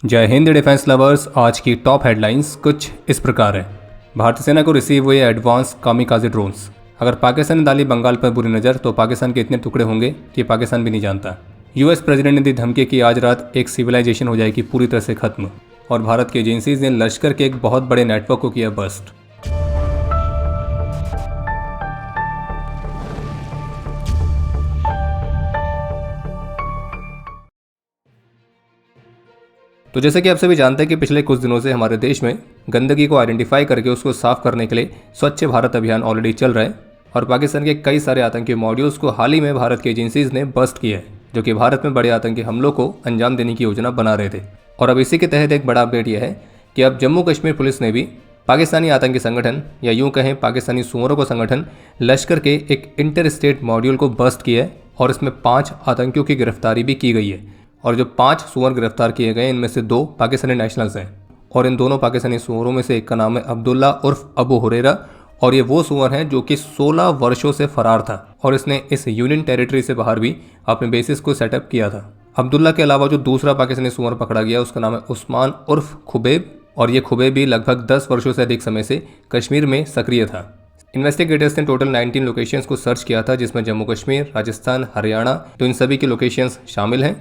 जय Hind defence lovers. आज की टॉप हेडलाइंस कुछ इस प्रकार है। भारतीय सेना को रिसीव हुए एडवांस कामिकाज़े ड्रोन्स। अगर पाकिस्तान ने डाली बंगाल पर बुरी नज़र तो पाकिस्तान के इतने टुकड़े होंगे कि पाकिस्तान भी नहीं जानता। यूएस प्रेसिडेंट ने दी धमकी कि आज रात एक सिविलाइजेशन हो जाएगी पूरी तरह से खत्म। और भारत की एजेंसीज ने लश्कर के एक बहुत बड़े नेटवर्क को किया बस्ट। तो जैसे कि आप सभी जानते हैं कि पिछले कुछ दिनों से हमारे देश में गंदगी को आइडेंटिफाई करके उसको साफ करने के लिए स्वच्छ भारत अभियान ऑलरेडी चल रहा है। और पाकिस्तान के कई सारे आतंकी मॉड्यूल्स को हाल ही में भारत की एजेंसीज ने बस्ट किया है, जो कि भारत में बड़े आतंकी हमलों को अंजाम देने की योजना बना रहे थे। और अब इसी के तहत एक बड़ा अपडेट यह है कि अब जम्मू कश्मीर पुलिस ने भी पाकिस्तानी आतंकी संगठन या यूं कहें पाकिस्तानी सुअरों का संगठन लश्कर के एक इंटर स्टेट मॉड्यूल को बस्ट किया है। और इसमें 5 आतंकियों की गिरफ्तारी भी की गई है। और जो 5 सुअर गिरफ्तार किए गए इनमें से 2 पाकिस्तानी नेशनल्स हैं। और इन दोनों पाकिस्तानी सुअरों में से एक का नाम है अब्दुल्ला उर्फ अबू हुरैरा। और ये वो सुअर हैं जो कि 16 वर्षों से फरार था और इसने इस यूनियन टेरिटरी से बाहर भी अपने बेसिस को सेटअप किया था। अब्दुल्ला के अलावा जो दूसरा पाकिस्तानी सुअर पकड़ा गया उसका नाम है उस्मान उर्फ खुबैब। और ये खुबैब भी लगभग 10 वर्षों से अधिक समय से कश्मीर में सक्रिय था। इन्वेस्टिगेटर्स ने टोटल 19 लोकेशंस को सर्च किया था, जिसमें जम्मू कश्मीर, राजस्थान, हरियाणा, तो इन सभी की लोकेशंस शामिल हैं।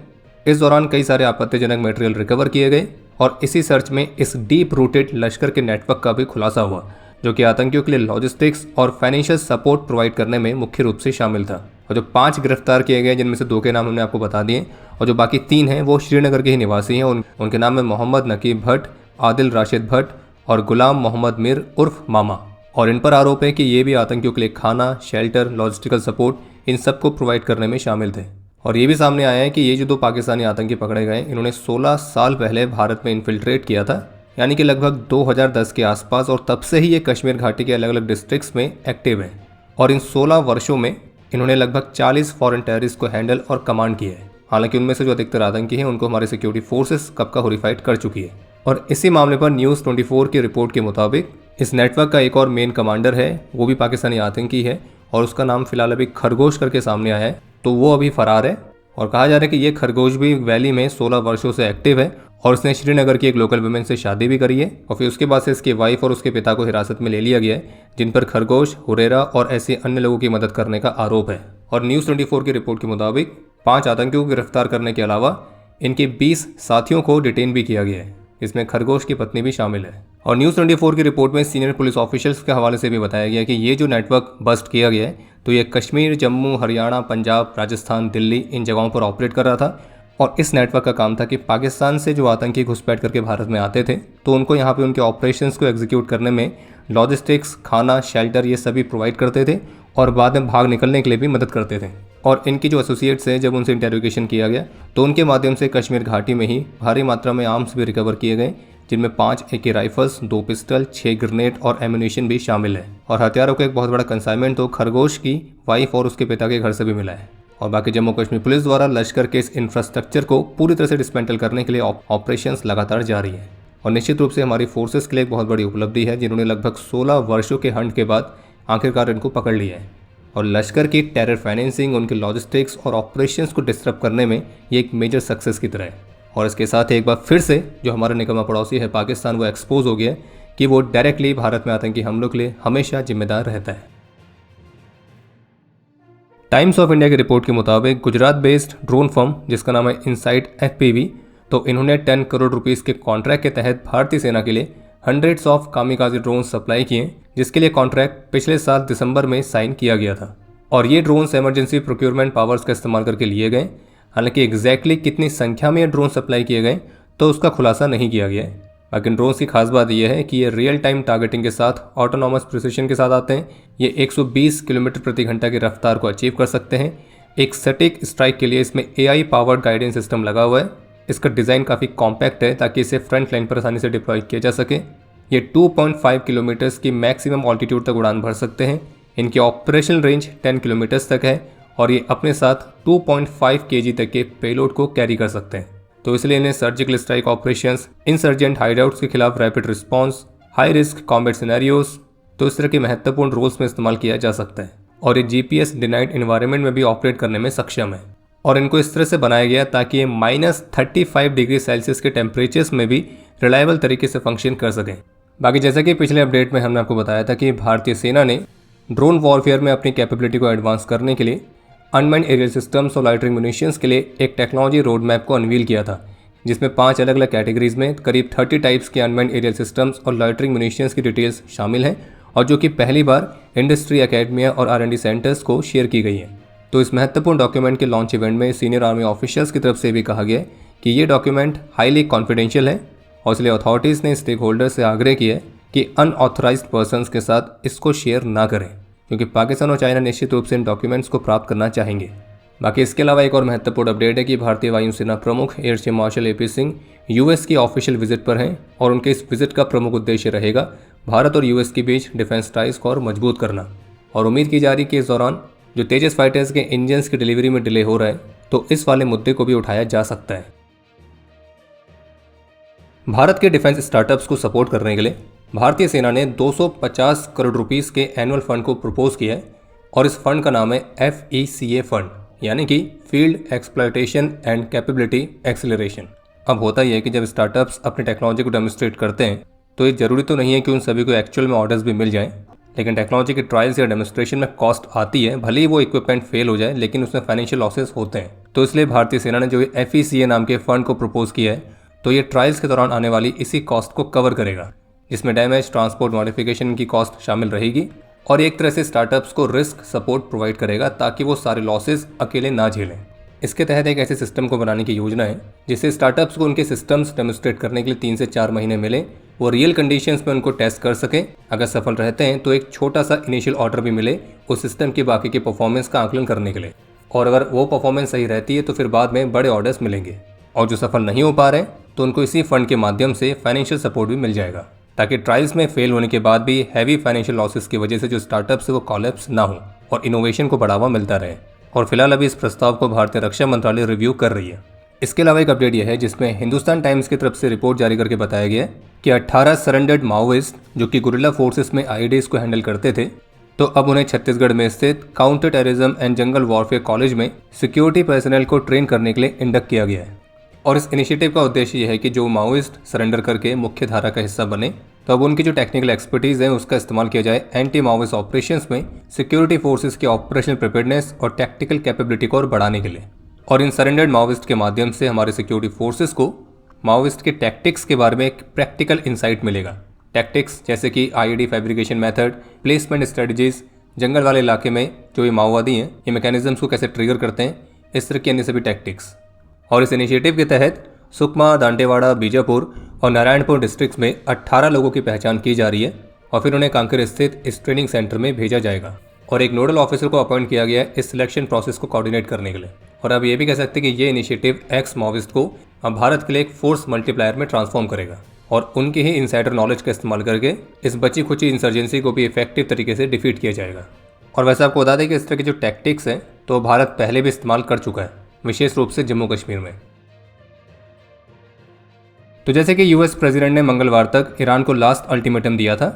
इस दौरान कई सारे आपत्तिजनक मटेरियल रिकवर किए गए और इसी सर्च में इस डीप रूटेड लश्कर के नेटवर्क का भी खुलासा हुआ, जो कि आतंकियों के लिए लॉजिस्टिक्स और फाइनेंशियल सपोर्ट प्रोवाइड करने में मुख्य रूप से शामिल था। और जो 5 गिरफ्तार किए गए जिनमें से 2 के नाम हमने आपको बता दिए और जो बाकी 3 हैं वो श्रीनगर के ही निवासी हैं। उनके नाम है मोहम्मद नकीब भट्ट, आदिल राशिद भट्ट और गुलाम मोहम्मद मीर उर्फ मामा। और इन पर आरोप है कि ये भी आतंकियों के लिए खाना, शेल्टर, लॉजिस्टिकल सपोर्ट इन सब को प्रोवाइड करने में शामिल थे। और ये भी सामने आया है कि ये जो 2 पाकिस्तानी आतंकी पकड़े गए इन्होंने 16 साल पहले भारत में इन्फिल्ट्रेट किया था, यानी कि लगभग 2010 के आसपास। और तब से ही ये कश्मीर घाटी के अलग अलग डिस्ट्रिक्ट्स में एक्टिव हैं। और इन 16 वर्षों में इन्होंने लगभग 40 फॉरेन टेररिस्ट को हैंडल और कमांड किया है। हालांकि उनमें से जो अधिकतर आतंकी हैं उनको हमारी सिक्योरिटी फोर्सेस कब का होरीफाइड कर चुकी है। और इसी मामले पर न्यूज़ 24 की रिपोर्ट के मुताबिक इस नेटवर्क का एक और मेन कमांडर है, वो भी पाकिस्तानी आतंकी है और उसका नाम फिलहाल अभी खरगोश करके सामने आया है। तो वो अभी फरार है। और कहा जा रहा है कि ये खरगोश भी वैली में 16 वर्षों से एक्टिव है और उसने श्रीनगर की एक लोकल वुमेन से शादी भी करी है। और फिर उसके बाद से इसकी वाइफ और उसके पिता को हिरासत में ले लिया गया है, जिन पर खरगोश, हुरैरा और ऐसे अन्य लोगों की मदद करने का आरोप है। और न्यूज़ 24 की रिपोर्ट के मुताबिक 5 आतंकियों को गिरफ्तार करने के अलावा इनके 20 साथियों को डिटेन भी किया गया है, इसमें खरगोश की पत्नी भी शामिल है। और न्यूज़ 24 की रिपोर्ट में सीनियर पुलिस ऑफिशियल्स के हवाले से भी बताया गया कि ये जो नेटवर्क बस्ट किया गया है तो ये कश्मीर, जम्मू, हरियाणा, पंजाब, राजस्थान, दिल्ली इन जगहों पर ऑपरेट कर रहा था। और इस नेटवर्क का काम था कि पाकिस्तान से जो आतंकी घुसपैठ करके भारत में आते थे तो उनको यहाँ पे उनके ऑपरेशंस को एग्जीक्यूट करने में लॉजिस्टिक्स, खाना, शेल्टर ये सभी प्रोवाइड करते थे और बाद में भाग निकलने के लिए भी मदद करते थे। और इनकी जो एसोसिएट्स हैं, जब उनसे इंटेरोगेशन किया गया तो उनके माध्यम से कश्मीर घाटी में ही भारी मात्रा में आर्म्स भी रिकवर किए गए, जिनमें 5 AK राइफल्स, 2 पिस्टल, 6 ग्रेनेड और एम्यूनेशन भी शामिल है। और हथियारों का एक बहुत बड़ा कंसाइनमेंट तो खरगोश की वाइफ और उसके पिता के घर से भी मिला है। और बाकी जम्मू कश्मीर पुलिस द्वारा लश्कर के इस इंफ्रास्ट्रक्चर को पूरी तरह से डिसमेंटल करने के लिए ऑपरेशंस लगातार जारी हैं। और निश्चित रूप से हमारी फोर्सेस के लिए एक बहुत बड़ी उपलब्धि है, जिन्होंने लगभग 16 वर्षों के हंट के बाद आखिरकार इनको पकड़ लिया है। और लश्कर की टेरर फाइनेंसिंग, उनके लॉजिस्टिक्स और ऑपरेशंस को डिस्टर्ब करने में ये एक मेजर सक्सेस की तरह है। और इसके साथ एक बार फिर से जो हमारा निकम्मा पड़ोसी है पाकिस्तान, वो एक्सपोज हो गया है कि वो डायरेक्टली भारत में आतंकी हमलों के लिए हमेशा जिम्मेदार रहता है। टाइम्स ऑफ इंडिया की रिपोर्ट के मुताबिक गुजरात बेस्ड ड्रोन फर्म जिसका नाम है इनसाइट FPV, तो इन्होंने 10 करोड़ रुपीस के कॉन्ट्रैक्ट के तहत भारतीय सेना के लिए हंड्रेड्स ऑफ कामिकाज़े ड्रोन सप्लाई किए, जिसके लिए कॉन्ट्रैक्ट पिछले साल दिसंबर में साइन किया गया था। और ये ड्रोन्स इमरजेंसी प्रोक्योरमेंट पावर्स का इस्तेमाल करके लिए गए। हालांकि एग्जैक्टली कितनी संख्या में ये ड्रोन सप्लाई किए गए तो उसका खुलासा नहीं किया गया है। लेकिन ड्रोन्स की खास बात यह है कि ये रियल टाइम टारगेटिंग के साथ ऑटोनॉमस प्रिसिशन के साथ आते हैं। ये 120 किलोमीटर प्रति घंटा की रफ्तार को अचीव कर सकते हैं। एक सटीक स्ट्राइक के लिए इसमें AI पावर्ड गाइडेंस सिस्टम लगा हुआ है। इसका डिज़ाइन काफ़ी कॉम्पैक्ट है ताकि इसे फ्रंट लाइन पर आसानी से डिप्लॉय किया जा सके। ये 2.5 किलोमीटर्स की मैक्सिमम ऑल्टीट्यूड तक उड़ान भर सकते हैं। इनकी ऑपरेशनल रेंज 10 किलोमीटर्स तक है और ये अपने साथ 2.5 kg तक के पेलोड को कैरी कर सकते हैं। तो इसलिए इन्हें सर्जिकल स्ट्राइक ऑपरेशंस, इंसर्जेंट हाइडआउट्स के खिलाफ rapid response, high risk combat scenarios, तो इस तरह के महत्वपूर्ण रोल्स में इस्तेमाल किया जा सकता है। और ये GPS डिनाइड इन्वायरमेंट में भी ऑपरेट करने में सक्षम है। और इनको इस तरह से बनाया गया ताकि ये -35 डिग्री सेल्सियस के टेम्परेचर्स में भी रिलायबल तरीके से फंक्शन कर सकें। बाकी जैसा कि पिछले अपडेट में हमने आपको बताया था कि भारतीय सेना ने ड्रोन वॉरफेयर में अपनी कैपेबिलिटी को एडवांस करने के लिए अनमैन्ड एरियल सिस्टम्स और लॉइटरिंग म्यूनिशंस के लिए एक टेक्नोलॉजी रोड मैप को अनवील किया था, जिसमें 5 अलग अलग कैटेगरीज में करीब 30 टाइप्स के अनमैन्ड एरियल सिस्टम्स और लॉइटरिंग म्यूनिशंस की डिटेल्स शामिल हैं और जो कि पहली बार इंडस्ट्री एकेडमिया और R&D सेंटर्स को शेयर की गई है। तो इस महत्वपूर्ण डॉक्यूमेंट के लॉन्च इवेंट में सीनियर आर्मी ऑफिशियल्स की तरफ से भी कहा गया कि ये डॉक्यूमेंट हाईली कॉन्फिडेंशियल है और इसलिए अथॉरिटीज़ ने स्टेक होल्डर से आग्रह किया है कि अनऑथराइज्ड पर्सन्स के साथ इसको शेयर ना करें, क्योंकि पाकिस्तान और चाइना निश्चित रूप से इन डॉक्यूमेंट्स को प्राप्त करना चाहेंगे। बाकी इसके अलावा एक और महत्वपूर्ण अपडेट है कि भारतीय वायुसेना प्रमुख air chief marshal AP Singh US की ऑफिशियल विजिट पर हैं और उनके इस विजिट का प्रमुख उद्देश्य रहेगा भारत और US के बीच डिफेंस टाइज को और मजबूत करना। और उम्मीद की जा रही कि इस दौरान जो तेजस फाइटर्स के इंजन्स की डिलीवरी में डिले हो रहा है, तो इस वाले मुद्दे को भी उठाया जा सकता है। भारत के डिफेंस स्टार्टअप्स को सपोर्ट करने के लिए भारतीय सेना ने 250 करोड़ रुपीस के एनुअल फंड को प्रपोज किया है और इस फंड का नाम है FECA फंड, यानी कि field exploitation and capability acceleration. अब होता यह है कि जब स्टार्टअप्स अपनी टेक्नोलॉजी को डेमोन्स्ट्रेट करते हैं तो ये जरूरी तो नहीं है कि उन सभी को एक्चुअल में ऑर्डर्स भी मिल जाएं, लेकिन टेक्नोलॉजी के ट्रायल्स या डेमोन्स्ट्रेशन में कॉस्ट आती है, भले ही वो इक्विपमेंट फेल हो जाए, लेकिन उसमें फाइनेंशियल लॉसेस होते हैं। तो इसलिए भारतीय सेना ने जो FECA नाम के फंड को प्रपोज किया है, तो ये ट्रायल्स के दौरान आने वाली इसी कॉस्ट को कवर करेगा, जिसमें डैमेज, ट्रांसपोर्ट, मॉडिफिकेशन की कॉस्ट शामिल रहेगी और एक तरह से स्टार्टअप्स को रिस्क सपोर्ट प्रोवाइड करेगा ताकि वो सारे लॉसेस अकेले ना झेलें। इसके तहत एक ऐसे सिस्टम को बनाने की योजना है जिससे स्टार्टअप्स को उनके सिस्टम्स डेमोन्स्ट्रेट करने के लिए 3 से 4 महीने मिले, वो रियल कंडीशंस में उनको टेस्ट कर सकें। अगर सफल रहते हैं तो एक छोटा सा इनिशियल ऑर्डर भी मिले उस सिस्टम की बाकी के परफॉर्मेंस का आकलन करने के लिए, और अगर वो परफॉर्मेंस सही रहती है तो फिर बाद में बड़े ऑर्डर्स मिलेंगे। और जो सफल नहीं हो पा रहे तो उनको इसी फंड के माध्यम से फाइनेंशियल सपोर्ट भी मिल जाएगा, ताकि ट्रायल्स में फेल होने के बाद भी हैवी फाइनेंशियल लॉसेस की वजह से जो स्टार्टअप्स है वो कॉलेप्स ना हो और इनोवेशन को बढ़ावा मिलता रहे। और फिलहाल अभी इस प्रस्ताव को भारतीय रक्षा मंत्रालय रिव्यू कर रही है। इसके अलावा एक अपडेट यह है जिसमें हिंदुस्तान टाइम्स की तरफ से रिपोर्ट जारी करके बताया गया कि 18 सरेंडर्ड माओइस्ट जो कि गुरिल्ला फोर्सेस में IEDs को हैंडल करते थे, तो अब उन्हें छत्तीसगढ़ में स्थित counter terrorism and jungle warfare college में सिक्योरिटी पर्सनल को ट्रेन करने के लिए इंडक्ट किया गया है। और इस इनिशिएटिव का उद्देश्य यह है कि जो माओइस्ट सरेंडर करके मुख्य धारा का हिस्सा बने, तो अब उनकी जो टेक्निकल एक्सपर्टीज़ है उसका इस्तेमाल किया जाए एंटी माओइस्ट ऑपरेशंस में सिक्योरिटी फोर्सेस की ऑपरेशनल प्रिपेयर्डनेस और टैक्टिकल कैपेबिलिटी को और बढ़ाने के लिए। और इन सरेंडर्ड माओइस्ट के माध्यम से हमारे सिक्योरिटी फोर्सेस को माओइस्ट के टैक्टिक्स के बारे में एक प्रैक्टिकल इंसाइट मिलेगा। टैक्टिक्स जैसे कि IED fabrication method, placement strategies, जंगल वाले इलाके में जो ये माओवादी हैं ये मैकेनिज्म्स को कैसे ट्रिगर करते हैं, इस तरह के अन्य सभी टैक्टिक्स। और इस इनिशिएटिव के तहत सुकमा, दांतेवाड़ा, बीजापुर और नारायणपुर डिस्ट्रिक्ट्स में 18 लोगों की पहचान की जा रही है और फिर उन्हें कांकेर स्थित इस ट्रेनिंग सेंटर में भेजा जाएगा और एक नोडल ऑफिसर को अपॉइंट किया गया है इस सिलेक्शन प्रोसेस को कोऑर्डिनेट करने के लिए। और अब ये भी कह सकते हैं कि ये इनिशिएटिव एक्स माओविस्ट को अब भारत के लिए एक फोर्स मल्टीप्लायर में ट्रांसफॉर्म करेगा और उनके ही इनसाइडर नॉलेज का इस्तेमाल करके इस बची खुची इंसर्जेंसी को भी इफेक्टिव तरीके से डिफीट किया जाएगा। और वैसे आपको बता दें कि इस तरह के जो टैक्टिक्स हैं तो भारत पहले भी इस्तेमाल कर चुका है, विशेष रूप से जम्मू कश्मीर में। तो जैसे कि US प्रेसिडेंट ने मंगलवार तक ईरान को लास्ट अल्टीमेटम दिया था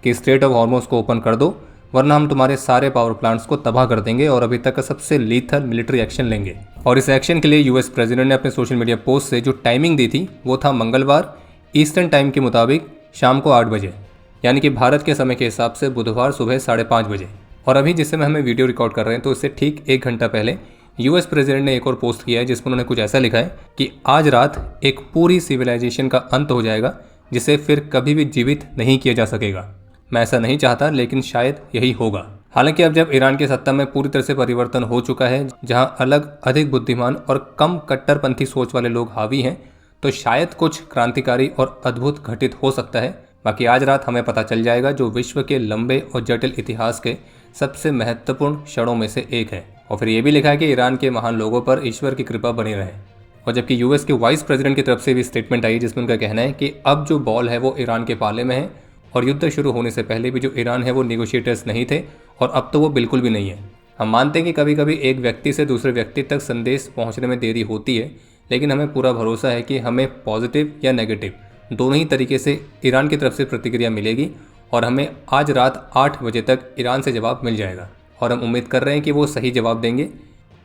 कि स्ट्रेट ऑफ हॉर्मुज़ को ओपन कर दो वरना हम तुम्हारे सारे पावर प्लांट्स को तबाह कर देंगे और अभी तक का सबसे लीथल मिलिट्री एक्शन लेंगे। और इस एक्शन के लिए US प्रेसिडेंट ने अपने सोशल मीडिया पोस्ट से जो टाइमिंग दी थी वो था मंगलवार ईस्टर्न टाइम के मुताबिक शाम को 8 बजे, यानी कि भारत के समय के हिसाब से बुधवार सुबह 5:30 बजे। और अभी जिस समय हमें वीडियो रिकॉर्ड कर रहे हैं तो इससे ठीक 1 घंटा पहले US प्रेसिडेंट ने एक और पोस्ट किया है जिसमें उन्होंने कुछ ऐसा लिखा है कि आज रात एक पूरी सिविलाइजेशन का अंत हो जाएगा जिसे फिर कभी भी जीवित नहीं किया जा सकेगा। मैं ऐसा नहीं चाहता लेकिन शायद यही होगा। हालांकि अब जब ईरान की सत्ता में पूरी तरह से परिवर्तन हो चुका है, जहां अलग, अधिक बुद्धिमान और कम कट्टरपंथी सोच वाले लोग हावी हैं, तो शायद कुछ क्रांतिकारी और अद्भुत घटित हो सकता है। बाकी आज रात हमें पता चल जाएगा जो विश्व के लंबे और जटिल इतिहास के सबसे महत्वपूर्ण क्षणों में से एक है। और फिर ये भी लिखा है कि ईरान के महान लोगों पर ईश्वर की कृपा बनी रहे। और जबकि US के वाइस प्रेसिडेंट की तरफ से भी स्टेटमेंट आई जिसमें उनका कहना है कि अब जो बॉल है वो ईरान के पाले में है और युद्ध शुरू होने से पहले भी जो ईरान है वो नेगोशिएटर्स नहीं थे और अब तो वो बिल्कुल भी नहीं है। हम मानते हैं कि कभी कभी एक व्यक्ति से दूसरे व्यक्ति तक संदेश पहुंचने में देरी होती है, लेकिन हमें पूरा भरोसा है कि हमें पॉजिटिव या नेगेटिव दोनों ही तरीके से ईरान की तरफ से प्रतिक्रिया मिलेगी और हमें आज रात 8 बजे तक ईरान से जवाब मिल जाएगा। और हम उम्मीद कर रहे हैं कि वो सही जवाब देंगे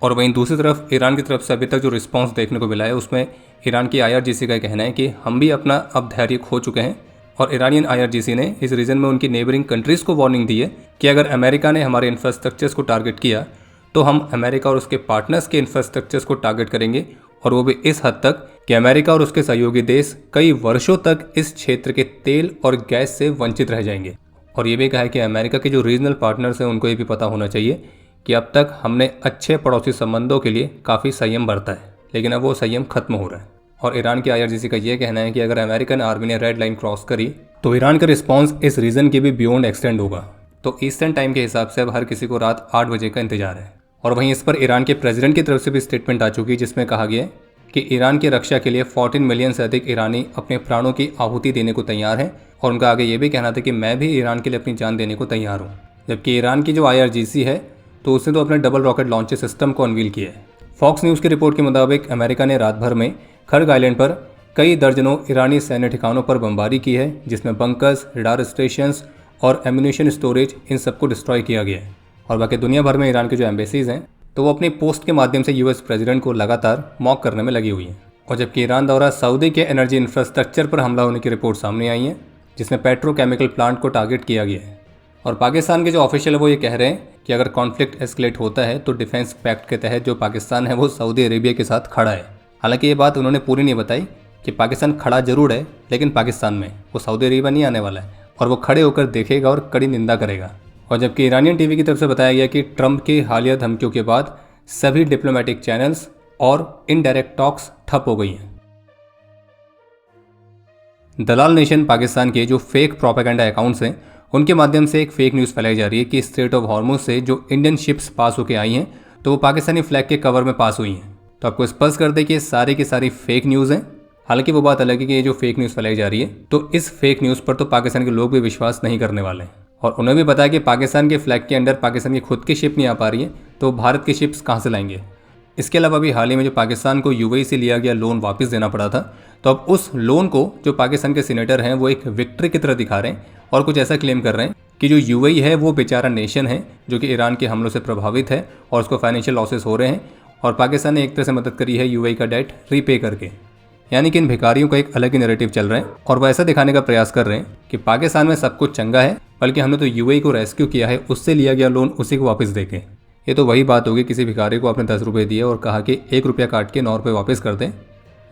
और वहीं दूसरी तरफ ईरान की तरफ से अभी तक जो रिस्पांस देखने को मिला है उसमें ईरान की IRGC का कहना है कि हम भी अपना अब धैर्य खो चुके हैं और ईरानियन IRGC ने इस रीजन में उनकी नेबरिंग कंट्रीज़ को वार्निंग दी है कि अगर अमेरिका ने हमारे इंफ्रास्ट्रक्चर्स को टारगेट किया तो हम अमेरिका और उसके पार्टनर्स के इंफ्रास्ट्रक्चर्स को टारगेट करेंगे, और वो भी इस हद तक कि अमेरिका और उसके सहयोगी देश कई वर्षों तक इस क्षेत्र के तेल और गैस से वंचित रह जाएंगे। और ये भी कहा है कि अमेरिका के जो रीजनल पार्टनर्स हैं उनको ये भी पता होना चाहिए कि अब तक हमने अच्छे पड़ोसी संबंधों के लिए काफ़ी संयम बरता है, लेकिन अब वो संयम खत्म हो रहा है। और ईरान की IRGC का ये कहना है कि अगर अमेरिकन आर्मी ने रेड लाइन क्रॉस करी तो ईरान का रिस्पॉन्स इस रीजन के भी बियॉन्ड एक्सटेंड होगा। तो ईस्टर्न टाइम के हिसाब से अब हर किसी को रात 8 बजे का इंतजार है। और वहीं इस पर ईरान के प्रेसिडेंट की तरफ से भी स्टेटमेंट आ चुकी है जिसमें कहा गया है कि ईरान की रक्षा के लिए 14 मिलियन से अधिक ईरानी अपने प्राणों की आहुति देने को तैयार हैं। और उनका आगे ये भी कहना था कि मैं भी ईरान के लिए अपनी जान देने को तैयार हूँ। जबकि ईरान की जो IRGC है तो उसने तो अपने डबल रॉकेट लॉन्चर सिस्टम को अनवील किया है। फॉक्स न्यूज़ की रिपोर्ट के मुताबिक अमेरिका ने रात भर में खर्ग आइलैंड पर कई दर्जनों ईरानी सैन्य ठिकानों पर बमबारी की है, जिसमें बंकर्स, रडार स्टेशंस और एम्यूनिशन स्टोरेज इन सबको डिस्ट्रॉय किया गया है। और बाकी दुनिया भर में ईरान के जो एम्बेसीज हैं तो वो अपनी पोस्ट के माध्यम से US प्रेसिडेंट को लगातार मॉक करने में लगी हुई हैं। और जबकि ईरान द्वारा सऊदी के एनर्जी इंफ्रास्ट्रक्चर पर हमला होने की रिपोर्ट सामने आई है जिसमें पेट्रोकेमिकल प्लांट को टारगेट किया गया है। और पाकिस्तान के जो ऑफिशियल है वो ये कह रहे हैं कि अगर कॉन्फ्लिक्ट एस्केलेट होता है तो डिफेंस पैक्ट के तहत जो पाकिस्तान है वो सऊदी अरेबिया के साथ खड़ा है। हालांकि ये बात उन्होंने पूरी नहीं बताई कि पाकिस्तान खड़ा जरूर है, लेकिन पाकिस्तान में वो सऊदी अरेबिया नहीं आने वाला है और वो खड़े होकर देखेगा और कड़ी निंदा करेगा। और जबकि ईरानियन टीवी की तरफ से बताया गया कि ट्रंप की हालिया धमकियों के बाद सभी डिप्लोमेटिक चैनल्स और इनडायरेक्ट टॉक्स ठप हो गई हैं। दलाल नेशन पाकिस्तान के जो फेक प्रोपेगेंडा अकाउंट्स हैं उनके माध्यम से एक फेक न्यूज़ फैलाई जा रही है कि स्ट्रेट ऑफ हॉर्मुज से जो इंडियन शिप्स पास होकर आई हैं तो वो पाकिस्तानी फ्लैग के कवर में पास हुई हैं। तो आपको स्पष्ट कर दें कि ये सारी की सारी फेक न्यूज़ हैं। हालांकि वो बात अलग है कि ये जो फेक न्यूज़ फैलाई जा रही है तो इस फेक न्यूज़ पर तो पाकिस्तान के लोग भी विश्वास नहीं करने वाले हैं। और उन्हें भी बताया कि पाकिस्तान के फ्लैग के अंडर पाकिस्तान की खुद की शिप नहीं आ पा रही है तो भारत की शिप्स कहाँ से लाएंगे। इसके अलावा अभी हाल ही में जो पाकिस्तान को UAE से लिया गया लोन वापस देना पड़ा था, तो अब उस लोन को जो पाकिस्तान के सीनेटर हैं वो एक विक्ट्री की तरह दिखा रहे हैं और कुछ ऐसा क्लेम कर रहे हैं कि जो UAE है वो बेचारा नेशन है जो कि ईरान के हमलों से प्रभावित है और उसको फाइनेंशियल लॉसेस हो रहे हैं और पाकिस्तान ने एक तरह से मदद करी है UAE का डेट रीपे करके। यानी कि इन भिखारियों का एक अलग ही नैरेटिव चल रहा है और वह ऐसा दिखाने का प्रयास कर रहे हैं कि पाकिस्तान में सब कुछ चंगा है, बल्कि हमने तो UAE को रेस्क्यू किया है, उससे लिया गया लोन उसी को वापस देके। ये तो वही बात होगी किसी भिखारी को आपने 10 रुपये दिए और कहा कि 1 रुपया काट के 9 रुपये वापस कर दें,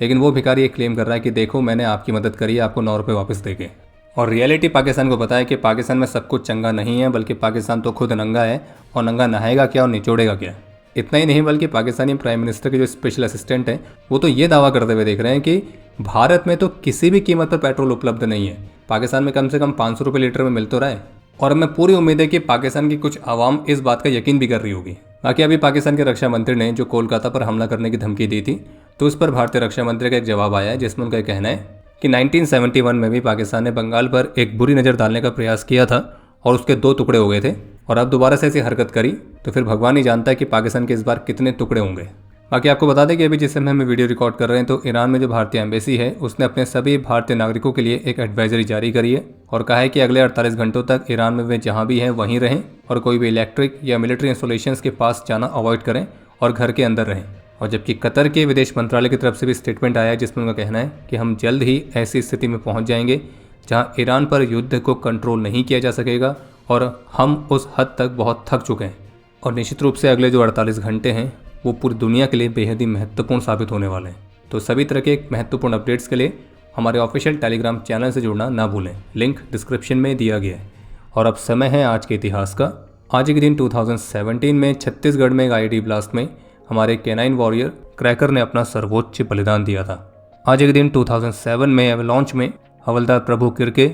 लेकिन वो भिखारी ये क्लेम कर रहा है कि देखो मैंने आपकी मदद करी है, आपको 9 रुपये वापस देके। और रियलिटी पाकिस्तान को पता है कि पाकिस्तान में सब कुछ चंगा नहीं है, बल्कि पाकिस्तान तो खुद नंगा है और नंगा नहाएगा क्या और निचोड़ेगा क्या। इतना ही नहीं बल्कि पाकिस्तानी प्राइम मिनिस्टर के जो स्पेशल असिस्टेंट हैं वो तो ये दावा करते हुए देख रहे हैं कि भारत में तो किसी भी कीमत पर पेट्रोल उपलब्ध नहीं है, पाकिस्तान में कम से कम 500 रुपये लीटर में मिल तो रहा है। और हमें पूरी उम्मीद है कि पाकिस्तान की कुछ आवाम इस बात का यकीन भी कर रही होगी। बाकी अभी पाकिस्तान के रक्षा मंत्री ने जो कोलकाता पर हमला करने की धमकी दी थी तो उस पर भारतीय रक्षा मंत्री का एक जवाब आया है जिसमें उनका कहना है कि 1971 में भी पाकिस्तान ने बंगाल पर एक बुरी नज़र डालने का प्रयास किया था और उसके 2 टुकड़े हो गए थे, और अब दोबारा से ऐसी हरकत करी तो फिर भगवान ही जानता है कि पाकिस्तान के इस बार कितने टुकड़े होंगे। बाकी आपको बता दें कि अभी जिस समय हम वीडियो रिकॉर्ड कर रहे हैं तो ईरान में जो भारतीय एम्बेसी है उसने अपने सभी भारतीय नागरिकों के लिए एक एडवाइजरी जारी करी है और कहा है कि अगले 48 घंटों तक ईरान में वे जहां भी हैं वहीं रहें और कोई भी इलेक्ट्रिक या मिलिट्री इंस्टॉलेशंस के पास जाना अवॉइड करें और घर के अंदर रहें। और जबकि कतर के विदेश मंत्रालय की तरफ से भी स्टेटमेंट आया है जिसमें उनका कहना है कि हम जल्द ही ऐसी स्थिति में पहुँच जाएंगे जहाँ ईरान पर युद्ध को कंट्रोल नहीं किया जा सकेगा और हम उस हद तक बहुत थक चुके हैं। और निश्चित रूप से अगले जो 48 घंटे हैं वो पूरी दुनिया के लिए बेहद ही महत्वपूर्ण साबित होने वाले हैं। तो सभी तरह के महत्वपूर्ण अपडेट्स के लिए हमारे ऑफिशियल टेलीग्राम चैनल से जुड़ना ना भूलें, लिंक डिस्क्रिप्शन में दिया गया है। और अब समय है आज के इतिहास का। आज के दिन 2017 में छत्तीसगढ़ में एक IED ब्लास्ट में हमारे कैनाइन वॉरियर क्रैकर ने अपना सर्वोच्च बलिदान दिया था। आज के दिन 2007 में एवलॉन्च में हवलदार प्रभु किरके,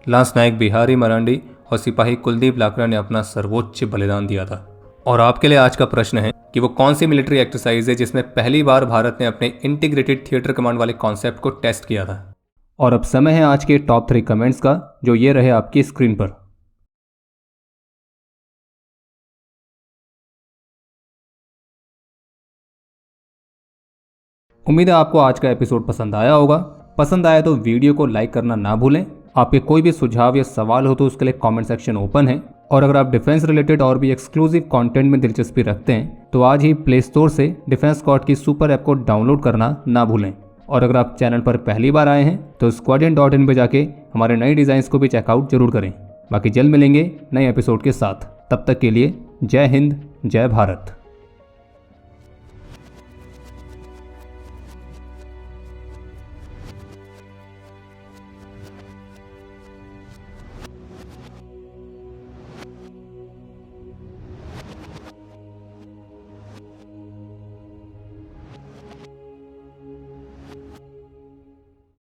लांस नायक बिहारी मरांडी और सिपाही कुलदीप लाकरा ने अपना सर्वोच्च बलिदान दिया था। और आपके लिए आज का प्रश्न है कि वो कौन सी मिलिट्री एक्सरसाइज है जिसमें पहली बार भारत ने अपने इंटीग्रेटेड थिएटर कमांड वाले कॉन्सेप्ट को टेस्ट किया था। और अब समय है आज के टॉप 3 कमेंट्स का जो ये रहे आपकी स्क्रीन पर। उम्मीद है आपको आज का एपिसोड पसंद आया होगा। पसंद आया तो वीडियो को लाइक करना ना भूलें। आपके कोई भी सुझाव या सवाल हो तो उसके लिए कमेंट सेक्शन ओपन है और अगर आप डिफेंस रिलेटेड और भी एक्सक्लूसिव कंटेंट में दिलचस्पी रखते हैं तो आज ही प्ले स्टोर से डिफेंस स्क्वाड की सुपर ऐप को डाउनलोड करना ना भूलें। और अगर आप चैनल पर पहली बार आए हैं तो squadron.in पे जाके हमारे नए डिज़ाइंस को भी चेकआउट जरूर करें। बाकी जल्द मिलेंगे नए एपिसोड के साथ, तब तक के लिए जय हिंद, जय भारत।